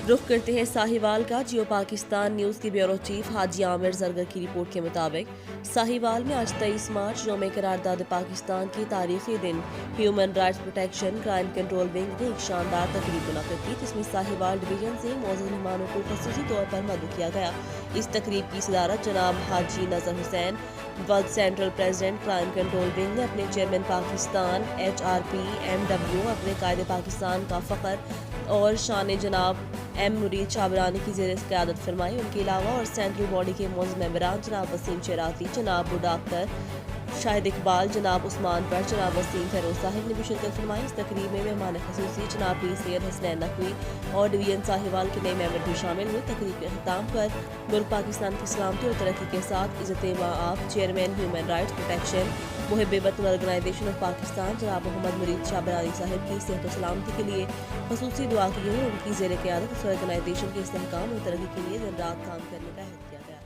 رخ کرتے ہیں ساہیوال کا۔ جیو پاکستان نیوز کی بیورو چیف حاجی عامر زرگر کی رپورٹ کے مطابق ساہیوال میں آج 23 مارچ یوم قرارداد پاکستان کی تاریخی دن human rights protection crime control wing نے ایک شاندار تقریب منعقد کی، جس میں ساہیوال ڈویژن سے معزز مہمانوں کو خصوصی طور پر مدعو کیا گیا۔ اس تقریب کی صدارت جناب Haji Nazar Hussain, world central president crime control wing نے اپنے چیئرمین پاکستان HRPMW اپنے قائد پاکستان کا فخر اور شان جناب ایم مرید شابرانی کی زیر قیادت فرمائی۔ ان کے علاوہ اور سینٹرل باڈی کے معزز ممبران جناب وسیم چراتی، جناب ڈاکٹر شاہد اقبال، جناب عثمان پر، جناب وسیم فیروز صاحب نے بھی شرکت فرمائی۔ اس تقریب میں مہمان خصوصی جناب پیر سید حسنین نقوی اور ڈویژن ساہیوال کے نئے ممبر بھی شامل ہوئے۔ تقریب کے اختتام پر ملک پاکستان کی سلامتی اور ترقی کے ساتھ عزت مآب چیئرمین ہیومن رائٹس پروٹیکشن محب وطن آرگنائزیشن آف پاکستان جناب محمد مرید شابرانی صاحب کی صحت و سلامتی کے لیے خصوصی دعا کی گئی اور ان کی زیر قیادت اس آرگنائزیشن کے استحکام اور ترقی کے لیے دن رات کام کرنے کا عہد کیا گیا۔